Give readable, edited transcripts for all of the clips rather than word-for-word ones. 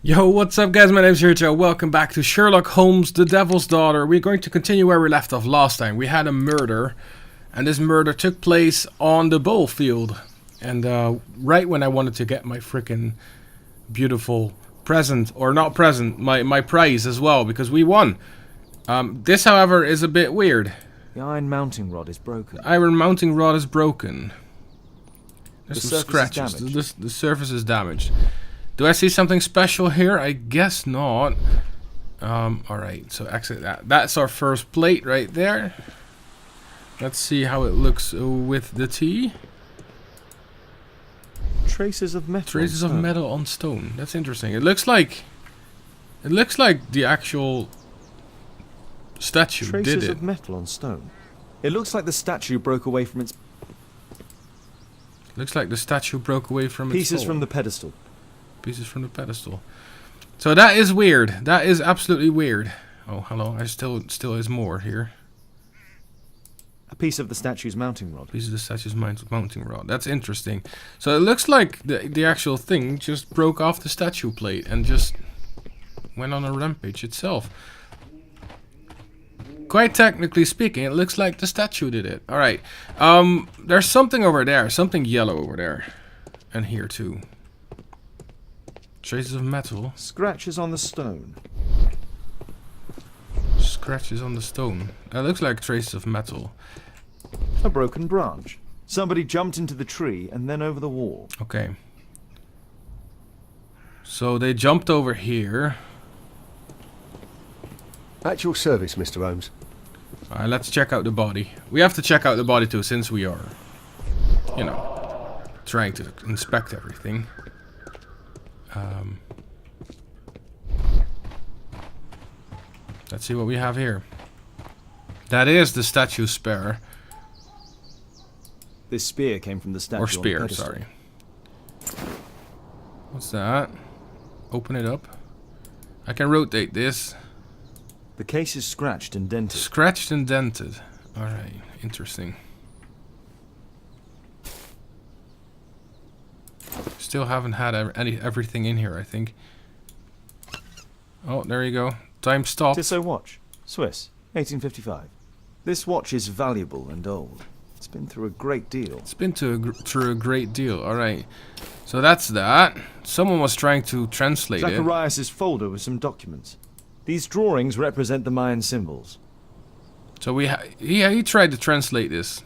Yo, what's up guys, my name's Joe. Welcome back to Sherlock Holmes, the Devil's Daughter. We're going to continue where we left off last time. We had a murder, and this murder took place on the bowl field. And right when I wanted to get my freaking beautiful present, or not present, my prize as well, because we won. This, however, is a bit weird. The iron mounting rod is broken. The iron mounting rod is broken. There's The some surface is scratches. damaged. The surface is damaged. Do I see something special here? I guess not. Alright, so exit that. That's our first plate right there. Let's see how it looks with the tea. Traces of metal. Traces of metal on stone. That's interesting. It looks like the actual statue Traces did it. of metal on stone. It looks like the statue broke away from its Looks like the statue broke away from its pieces soul. from the pedestal. Pieces from the pedestal. So that is weird. That is absolutely weird. Oh, hello. I still is more here. A piece of the statue's mounting rod. Piece of the statue's mounting rod. That's interesting. So it looks like the actual thing just broke off the statue plate and just went on a rampage itself. Quite technically speaking, it looks like the statue did it. Alright. There's something over there. Something yellow over there. And here too. Traces of metal. Scratches on the stone. Scratches on the stone. That looks like traces of metal. A broken branch. Somebody jumped into the tree and then over the wall. Okay. So they jumped over here. At your service, Mr. Holmes. Alright, let's check out the body. We have to check out the body too, since we are, you know, trying to inspect everything. Let's see what we have here. That is the statue's spear. This spear came from the statue. Or on the spear, pedestal. sorry. What's that? Open it up. I can rotate this. The case is scratched and dented. Scratched and dented. Alright, interesting. Still haven't had everything in here, I think. Oh, there you go. Time stopped. Tissot watch. Swiss. 1855. This watch is valuable and old. It's been through a great deal. It's been through a great deal. Alright. So that's that. Someone was trying to translate it. Zacharias' folder with some documents. These drawings represent the Mayan symbols. So he tried to translate this.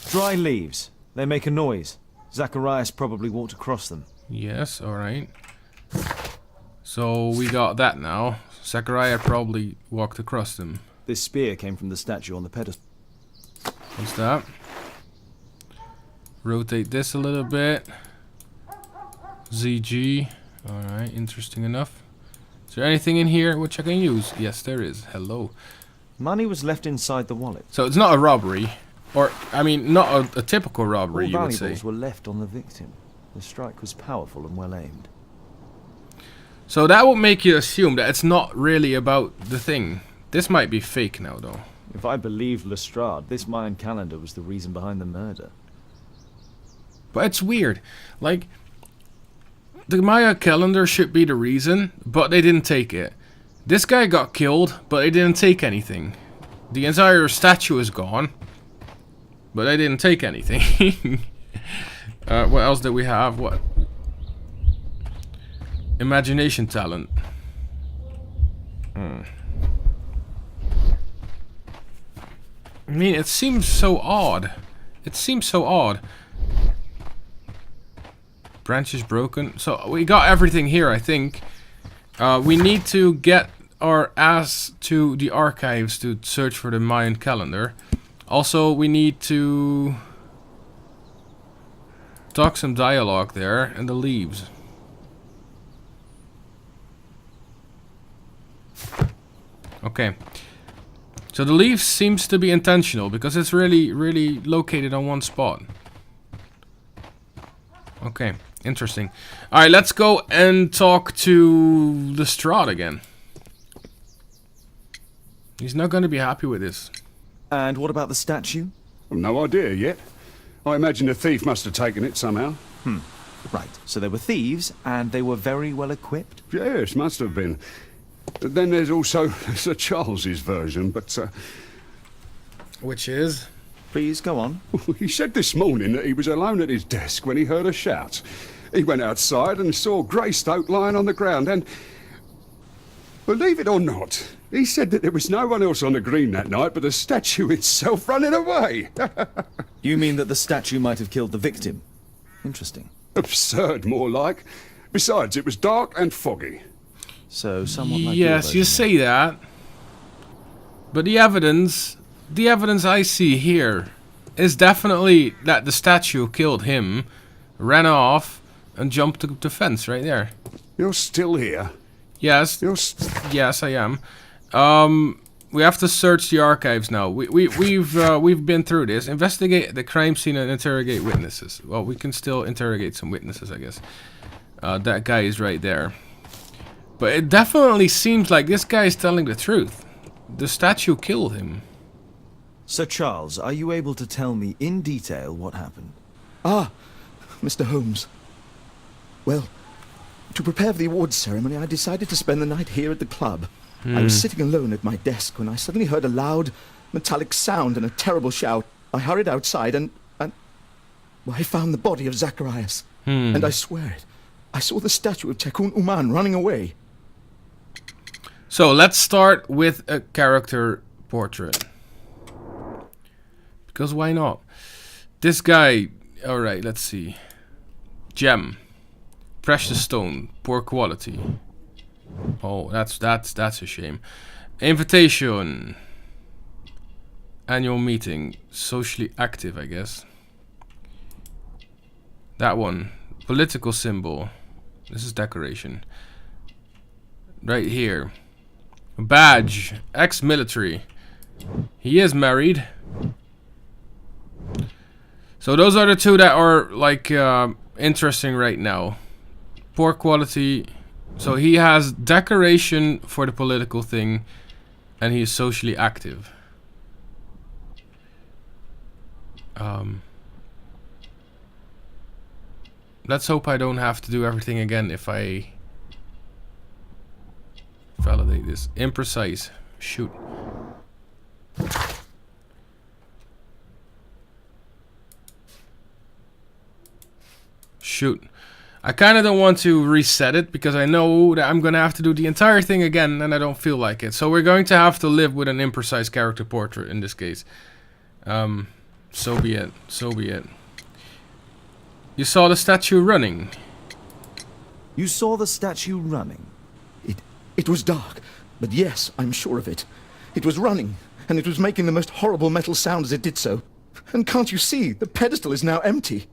Dry leaves. They make a noise. Zacharias probably walked across them. Yes, alright. So we got that now. Zachariah probably walked across them. This spear came from the statue on the pedestal. What's that? Rotate this a little bit. ZG. Alright, interesting enough. Is there anything in here which I can use? Yes, there is. Hello. Money was left inside the wallet. So it's not a robbery. Or, I mean, not a typical All robbery, you would say. valuables were left on the victim. The strike was powerful and well aimed. So that would make you assume that it's not really about the thing. This might be fake now, though. If I believe Lestrade, this Mayan calendar was the reason behind the murder. But it's weird. Like, the Maya calendar should be the reason, but they didn't take it. This guy got killed, but they didn't take anything. The entire statue is gone, but they didn't take anything. What else did we have? What? Imagination talent. I mean, it seems so odd. It seems so odd. Branches broken. So we got everything here, I think. We need to get our ass to the archives to search for the Mayan calendar. Also, we need to talk some dialogue there and the leaves. Okay. So the leaf seems to be intentional because it's really located on one spot. Okay, interesting. Alright, let's go and talk to Lestrade again. He's not going to be happy with this. And what about the statue? I've no idea yet. I imagine the thief must have taken it somehow. Right, so they were thieves, and they were very well equipped? Yes, must have been. Then there's also Sir Charles's version, but Which is? Please, go on. he said this morning that he was alone at his desk when he heard a shout. He went outside and saw Greystoke lying on the ground, and believe it or not, he said that there was no one else on the green that night but the statue itself running away. You mean that the statue might have killed the victim? Interesting. Absurd, more like. Besides, it was dark and foggy. So, somewhat like Yes, you say that. But the evidence I see here is definitely that the statue killed him, ran off, and jumped the fence right there. You're still here. Yes. Yes, I am. We have to search the archives now. We've been through this. Investigate the crime scene and interrogate witnesses. Well, we can still interrogate some witnesses, I guess. That guy is right there. But it definitely seems like this guy is telling the truth. The statue killed him. Sir Charles, are you able to tell me in detail what happened? Ah, Mr. Holmes. Well, to prepare for the awards ceremony, I decided to spend the night here at the club. I was sitting alone at my desk when I suddenly heard a loud, metallic sound and a terrible shout. I hurried outside and well, I found the body of Zacharias. And I swear it, I saw the statue of Tekun Uman running away. So let's start with a character portrait. Because why not? This guy, alright, let's see. Gem. Precious stone, poor quality. Oh, that's a shame. Invitation. Annual meeting. Socially active, I guess. That one. Political symbol. This is decoration. Right here. Badge. Ex-military. He is married. So those are the two that are like interesting right now. Poor quality. So he has decoration for the political thing, and he is socially active. Let's hope I don't have to do everything again if I validate this. Imprecise. Shoot. Shoot. I kind of don't want to reset it because I know that I'm going to have to do the entire thing again and I don't feel like it. So we're going to have to live with an imprecise character portrait in this case. So be it. So be it. You saw the statue running. You saw the statue running? It was dark, but yes, I'm sure of it. It was running, and it was making the most horrible metal sound as it did so. And can't you see, the pedestal is now empty.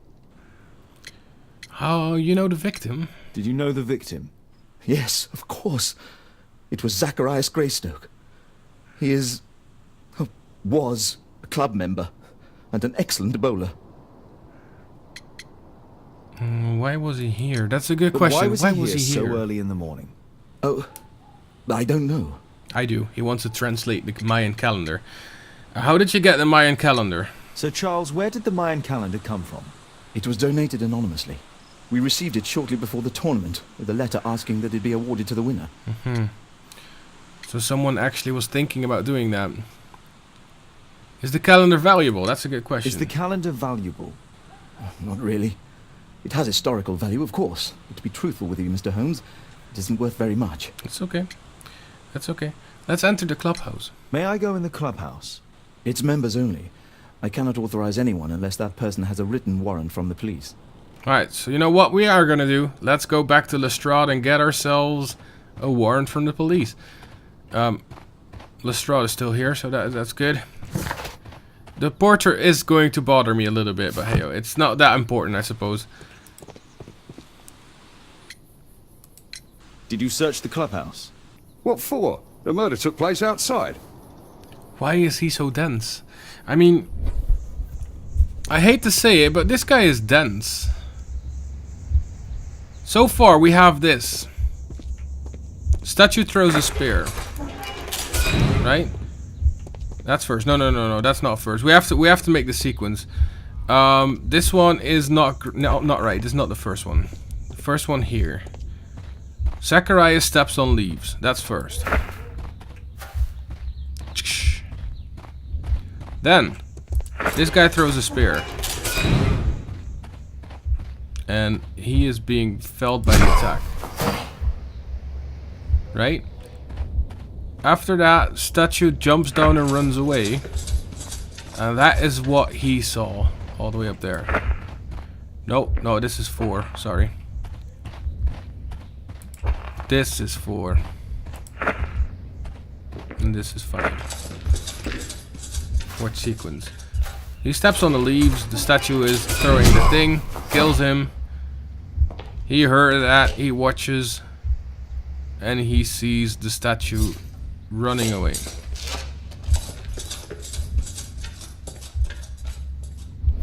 Oh, you know the victim? Did you know the victim? Yes, of course. It was Zacharias Greystoke. He is... was a club member, and an excellent bowler. Why was he here? That's a good But question. why was he here so early in the morning? Oh, I don't know. I do. He wants to translate the Mayan calendar. How did you get the Mayan calendar? Sir Charles, where did the Mayan calendar come from? It was donated anonymously. We received it shortly before the tournament, with a letter asking that it be awarded to the winner. So someone actually was thinking about doing that. Is the calendar valuable? That's a good question. Is the calendar valuable? Not really. It has historical value, of course. But to be truthful with you, Mr. Holmes, it isn't worth very much. It's okay. That's okay. Let's enter the clubhouse. May I go in the clubhouse? It's members only. I cannot authorize anyone unless that person has a written warrant from the police. Alright, so you know what we are going to do? Let's go back to Lestrade and get ourselves a warrant from the police. Lestrade is still here, so that's good. The portrait is going to bother me a little bit, but hey, it's not that important, I suppose. Did you search the clubhouse? What for? The murder took place outside. Why is he so dense? I mean, I hate to say it, but this guy is dense. So far, we have this. Statue throws a spear. Right? That's first. No, that's not first. We have to make the sequence. This one is not right. This is not the first one. The first one here. Zacharias steps on leaves. That's first. Then, this guy throws a spear. And he is being felled by the attack. Right? After that, statue jumps down and runs away. And that is what he saw. All the way up there. No, this is 4. Sorry. This is 4. And this is 5. Watch sequence. He steps on the leaves. The statue is throwing the thing. Kills him. He heard that. He watches. And he sees the statue running away.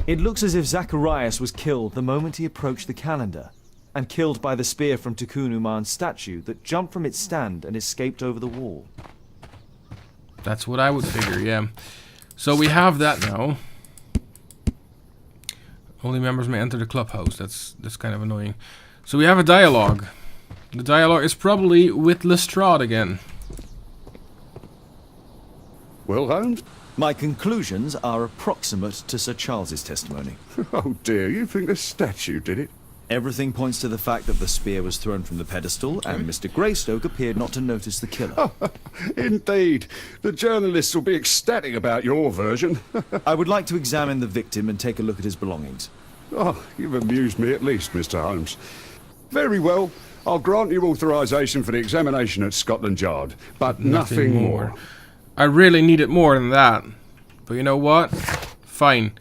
It looks as if Zacharias was killed the moment he approached the calendar, and killed by the spear from Tikkun Uman's statue that jumped from its stand and escaped over the wall. That's what I would figure, yeah. So we have that now. Only members may enter the clubhouse. That's kind of annoying. So we have a dialogue. The dialogue is probably with Lestrade again. Well, Holmes? My conclusions are approximate to Sir Charles's testimony. Oh dear, you think the statue did it? Everything points to the fact that the spear was thrown from the pedestal, and Mr. Greystoke appeared not to notice the killer. Indeed. The journalists will be ecstatic about your version. I would like to examine the victim and take a look at his belongings. Oh, you've amused me at least, Mr. Holmes. Very well. I'll grant you authorization for the examination at Scotland Yard, but nothing more. I really needed more than that. But you know what? Fine.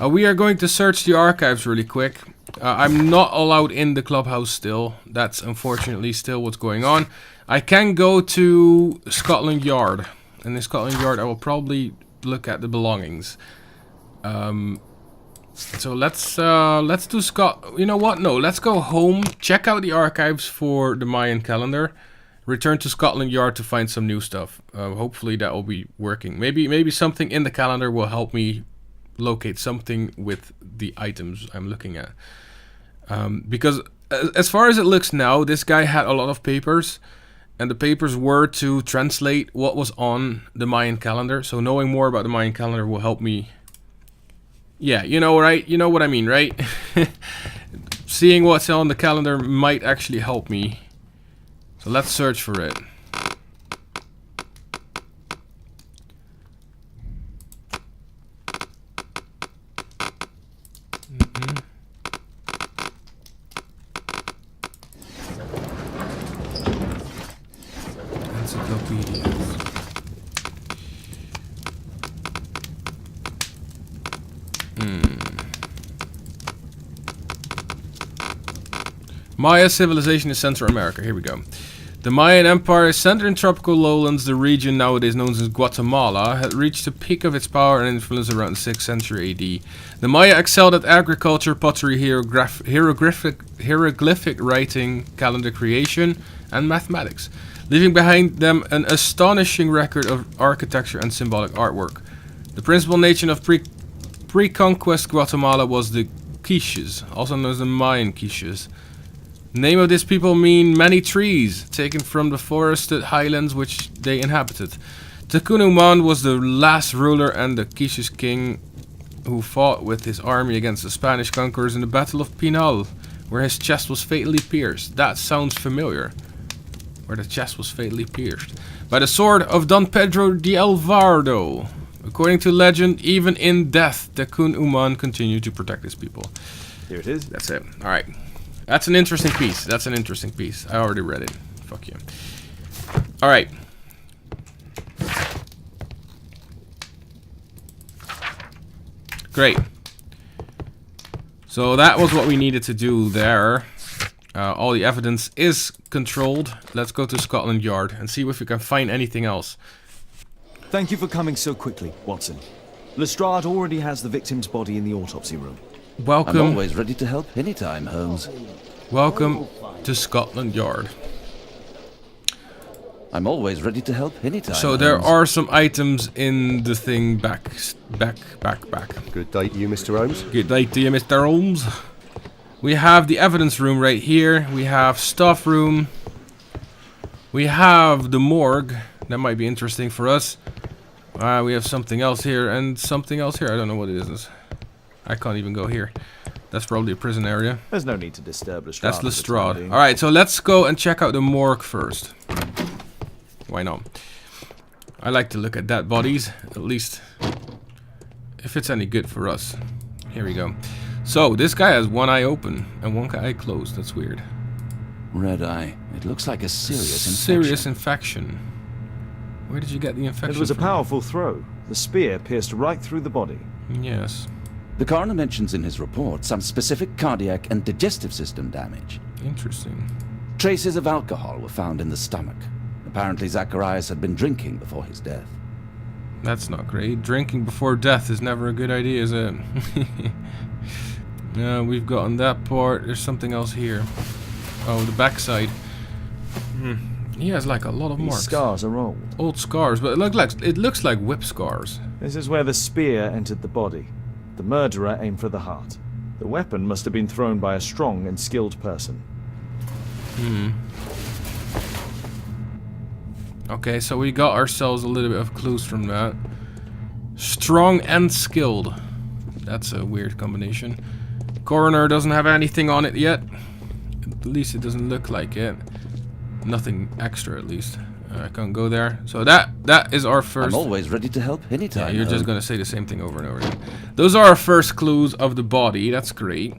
We are going to search the archives really quick. I'm not allowed in the clubhouse still. That's unfortunately still what's going on. I can go to Scotland Yard. And in Scotland Yard I will probably look at the belongings. So let's do you know what? No, let's go home, check out the archives for the Mayan calendar. Return to Scotland Yard to find some new stuff. Hopefully that will be working. Maybe something in the calendar will help me locate something with the items I'm looking at. Because as far as it looks now, this guy had a lot of papers. And the papers were to translate what was on the Mayan calendar. So knowing more about the Mayan calendar will help me. Yeah, you know, right? You know what I mean, right? Seeing what's on the calendar might actually help me. So let's search for it. Encyclopedias. Maya civilization in Central America. Here we go. The Mayan Empire is centered in tropical lowlands. The region nowadays known as Guatemala had reached the peak of its power and influence around the 6th century AD. The Maya excelled at agriculture, pottery, hieroglyphic writing, calendar creation, and mathematics, leaving behind them an astonishing record of architecture and symbolic artwork. The principal nation of pre-conquest Guatemala was the Quiches, also known as the Mayan Quiches. The name of this people mean many trees, taken from the forested highlands which they inhabited. Tikkun Uman was the last ruler and the Quiches king who fought with his army against the Spanish conquerors in the Battle of Pinal, where his chest was fatally pierced. That sounds familiar. Where the chest was fatally pierced. By the sword of Don Pedro de Alvarado. According to legend, even in death, Tikkun Uman continued to protect his people. Here it is. That's it. Alright. That's an interesting piece. That's an interesting piece. I already read it. Fuck you. Alright. Great. So that was what we needed to do there. All the evidence is controlled. Let's go to Scotland Yard and see if we can find anything else. Thank you for coming so quickly, Watson. Lestrade already has the victim's body in the autopsy room. Welcome. I'm always ready to help anytime, Holmes. Welcome to Scotland Yard. I'm always ready to help anytime. So there Holmes. are some items in the thing back. Good day to you, Mr. Holmes. Good day to you, Mr. Holmes. We have the evidence room right here. We have staff room. We have the morgue. That might be interesting for us. We have something else here and something else here. I don't know what it is. I can't even go here. That's probably a prison area. There's no need to disturb Lestrade. That's Lestrade. Alright, so let's go and check out the morgue first. Why not? I like to look at dead bodies, at least if it's any good for us. Here we go. So, this guy has one eye open and one eye closed. That's weird. Red eye. It looks like a serious infection. Serious infection. Where did you get the infection It was a from? powerful throw. The spear pierced right through the body. Yes. The coroner mentions in his report some specific cardiac and digestive system damage. Interesting. Traces of alcohol were found in the stomach. Apparently Zacharias had been drinking before his death. That's not great. Drinking before death is never a good idea, is it? We've gotten that part. There's something else here. Oh, the backside. He has like a lot of These marks. scars are old. Old scars, but it looks like whip scars. This is where the spear entered the body. The murderer aimed for the heart. The weapon must have been thrown by a strong and skilled person. Okay, so we got ourselves a little bit of clues from that. Strong and skilled. That's a weird combination. Coroner doesn't have anything on it yet. At least it doesn't look like it. Nothing extra, at least. I can't go there. So that is our first. I'm always ready to help anytime. Yeah, you're just gonna say the same thing over and over again. Those are our first clues of the body. That's great.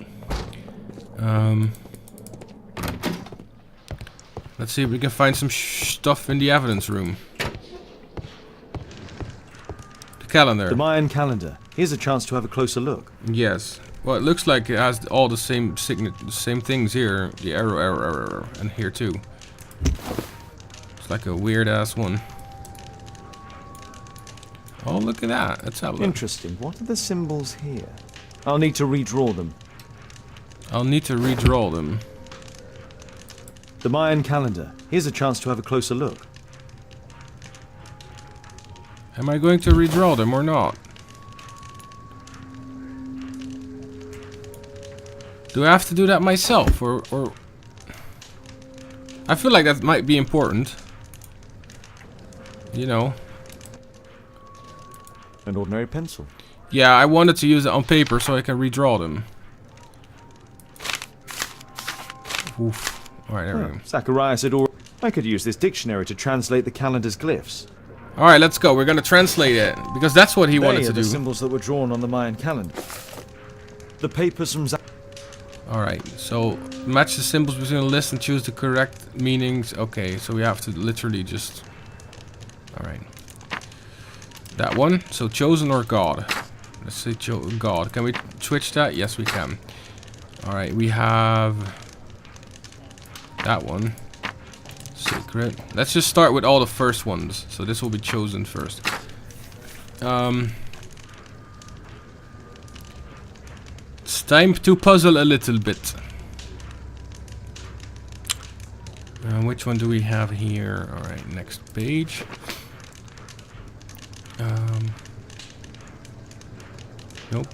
Let's see if we can find some stuff in the evidence room. The calendar. The Mayan calendar. Here's a chance to have a closer look. Yes. Well, it looks like it has all the same same things here. The arrow, and here too. It's like a weird ass one. Oh, look at that. Let's have a look. Interesting. What are the symbols here? I'll need to redraw them. I'll need to redraw them. The Mayan calendar. Here's a chance to have a closer look. Am I going to redraw them or not? Do I have to do that myself, or... I feel like that might be important. You know. An ordinary pencil. Yeah, I wanted to use it on paper so I can redraw them. Oof. Alright, there we go. Zacharias had already... I could use this dictionary to translate the calendar's glyphs. Alright, let's go. We're gonna translate it. Because that's what he They wanted are to the do. symbols that were drawn on the Mayan calendar. The papers from Alright, so match the symbols between the list and choose the correct meanings. Okay, so we have to literally just... Alright. That one. So chosen or God. Let's say God. Can we switch that? Yes, we can. Alright, we have... that one. Secret. Let's just start with all the first ones. So this will be chosen first. It's time to puzzle a little bit. Which one do we have here? Alright, next page. Nope.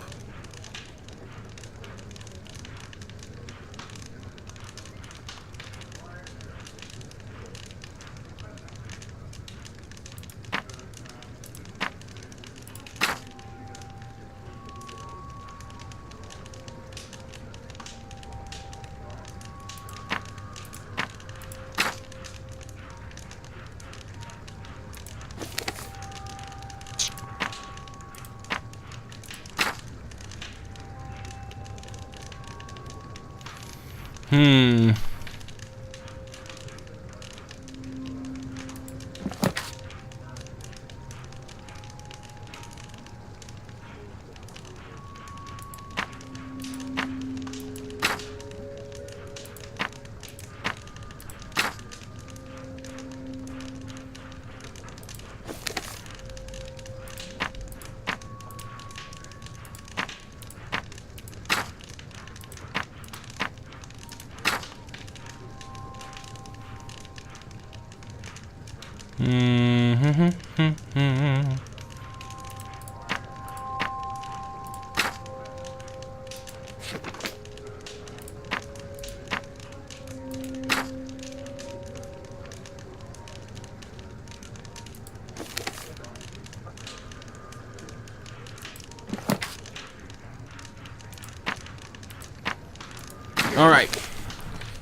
Alright.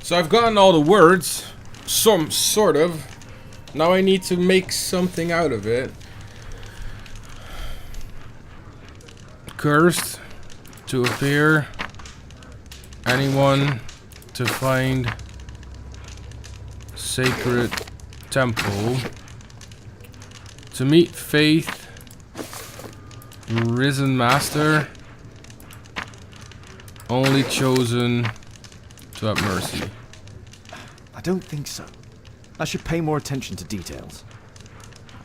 So I've gotten all the words. Some sort of. Now I need to make something out of it. Cursed to appear. Anyone to find sacred temple. To meet faith. Risen master. Only chosen to have mercy. I don't think so. I should pay more attention to details.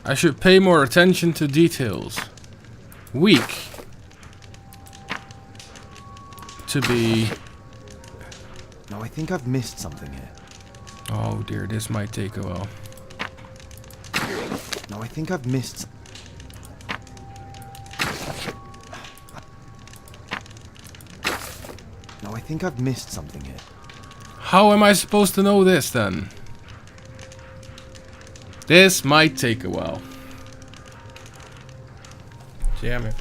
I should pay more attention to details. Weak. To be... No, I think I've missed something here. Oh dear, this might take a while. No, I think I've missed... No, I think I've missed something here. How am I supposed to know this then? This might take a while. Damn it.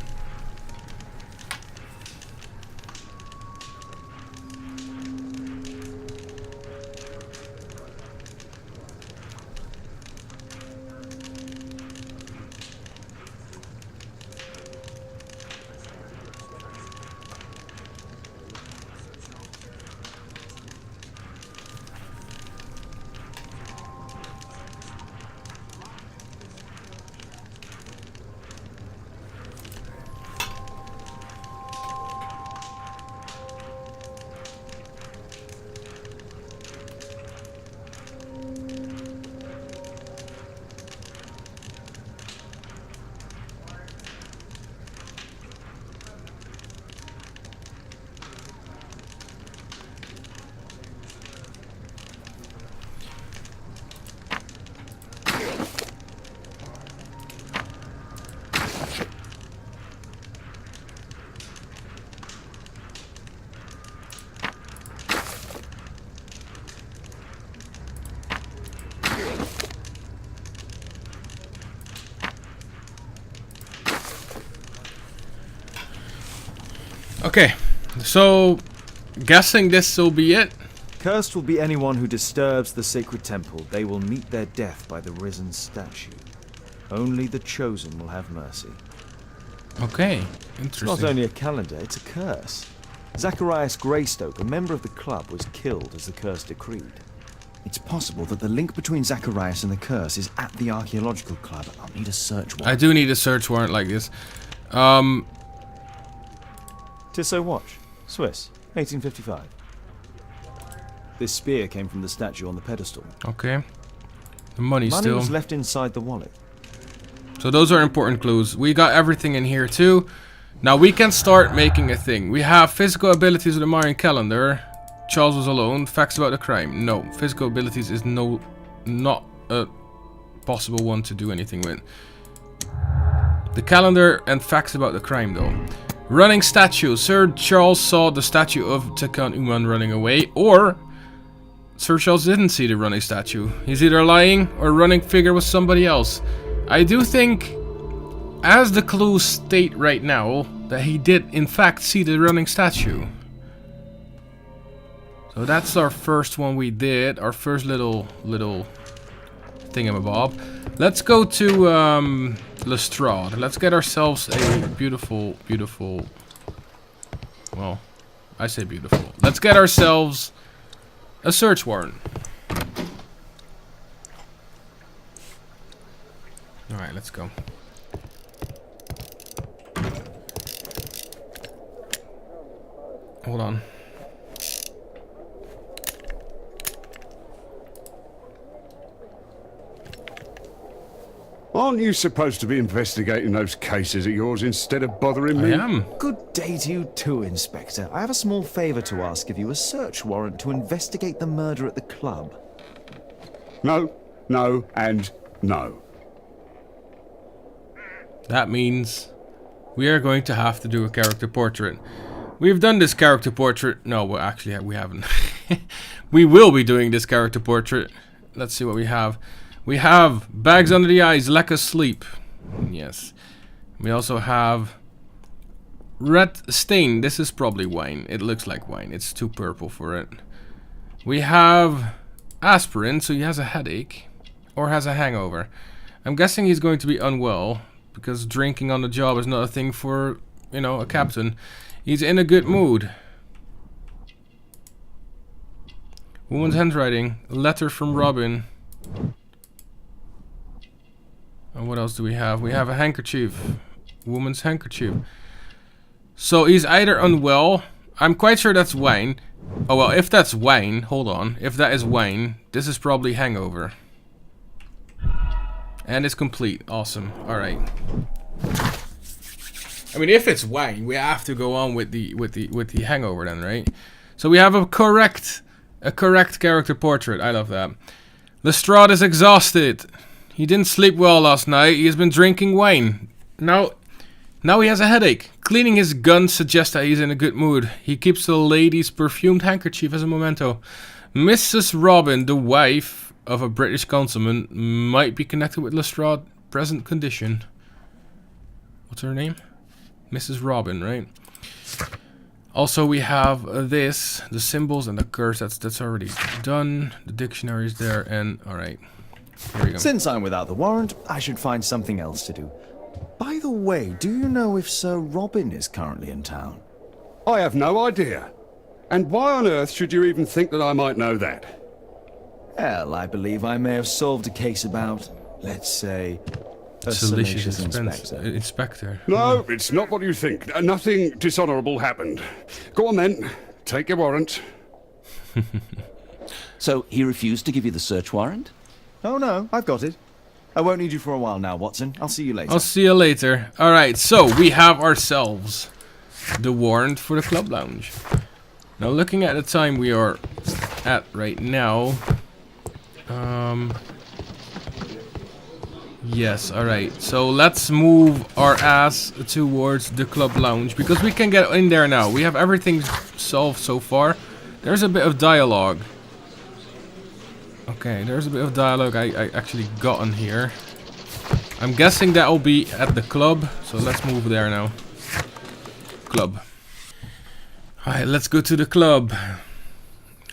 Okay, so guessing this will be it. Cursed will be anyone who disturbs the sacred temple. They will meet their death by the risen statue. Only the chosen will have mercy. Okay, It's not interesting. only a calendar, it's a curse. Zacharias Greystoke, a member of the club, was killed as the curse decreed. It's possible that the link between Zacharias and the curse is at the archaeological club. I'll need a search warrant. I do need a search warrant like this. Tissot watch, Swiss, 1855. This spear came from the statue on the pedestal. Okay. The money Money still. was left inside the wallet. So those are important clues. We got everything in here too. Now we can start making a thing. We have physical abilities of the Mayan calendar. Charles was alone. Facts about the crime. No. Physical abilities is not a possible one to do anything with. The calendar and facts about the crime though. Running statue. Sir Charles saw the statue of Tekun Uman running away, or Sir Charles didn't see the running statue. He's either lying or running figure with somebody else. I do think, as the clues state right now, that he did in fact see the running statue. So that's our first one we did, our first little thingamabob. Let's go to Lestrade. Let's get ourselves a beautiful, well, I say beautiful. Let's get ourselves a search warrant. Alright, let's go. Hold on. Aren't you supposed to be investigating those cases of yours instead of bothering me? I am. Good day to you too, Inspector. I have a small favour to ask of you, a search warrant to investigate the murder at the club. No, no, and no. that means we are going to have to do a character portrait. We've done this character portrait. No, well, actually, we haven't. We will be doing this character portrait. Let's see what we have. We have bags under the eyes, lack of sleep. Yes. We also have red stain. This is probably wine. It looks like wine. It's too purple for it. We have aspirin, so he has a headache or has a hangover. I'm guessing he's going to be unwell because drinking on the job is not a thing for, you know, a captain. He's in a good mood. Woman's handwriting. A letter from Robin. And what else do we have? We have a handkerchief. Woman's handkerchief. So he's either unwell. I'm quite sure that's wine. Oh well, if that's wine, hold on. If that is wine, this is probably hangover. And it's complete. Awesome. Alright. I mean, if it's wine, we have to go on with the hangover then, right? So we have a correct character portrait. I love that. Lestrade is exhausted. He didn't sleep well last night. He has been drinking wine. Now he has a headache. Cleaning his gun suggests that he's in a good mood. He keeps the lady's perfumed handkerchief as a memento. Mrs. Robin, the wife of a British consulman, might be connected with Lestrade's present condition. What's her name? Mrs. Robin, right? Also, we have this, the symbols and the curse. That's already done. The dictionary is there, and all right, here we go. Since I'm without the warrant, I should find something else to do. By the way, do you know if Sir Robin is currently in town? I have no idea. And why on earth should you even think that I might know that? Well, I believe I may have solved a case about, let's say, a Salacious salacious inspector. No, it's not what you think. Nothing dishonourable happened. Go on then. Take your warrant. So he refused to give you the search warrant? Oh no, I've got it. I won't need you for a while now, Watson. I'll see you later. I'll see you later. Alright, so we have ourselves the warrant for the club lounge. Now looking at the time we are at right now. Yes, alright. So let's move our ass towards the club lounge because we can get in there now. We have everything solved so far. There's a bit of dialogue. Okay, there's a bit of dialogue I actually got on here. I'm guessing that will be at the club, so let's move there now. Club. Alright, let's go to the club.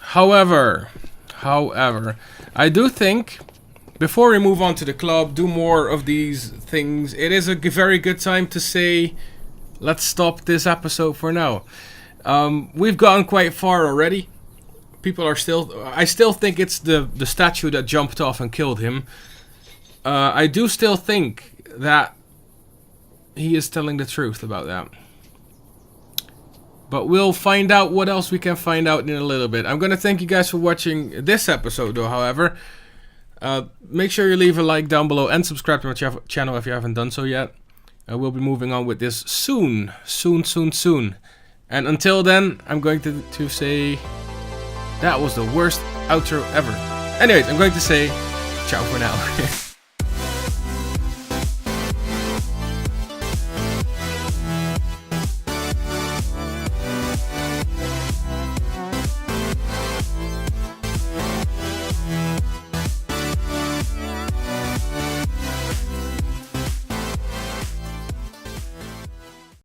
However, I do think, before we move on to the club, do more of these things, it is a very good time to say, let's stop this episode for now. We've gotten quite far already. People are still... I still think it's the statue that jumped off and killed him. I do still think that he is telling the truth about that. But we'll find out what else we can find out in a little bit. I'm going to thank you guys for watching this episode though, however. Make sure you leave a like down below and subscribe to my channel if you haven't done so yet. We'll be moving on with this soon. And until then, I'm going to say... That was the worst outro ever. Anyways, I'm going to say ciao for now.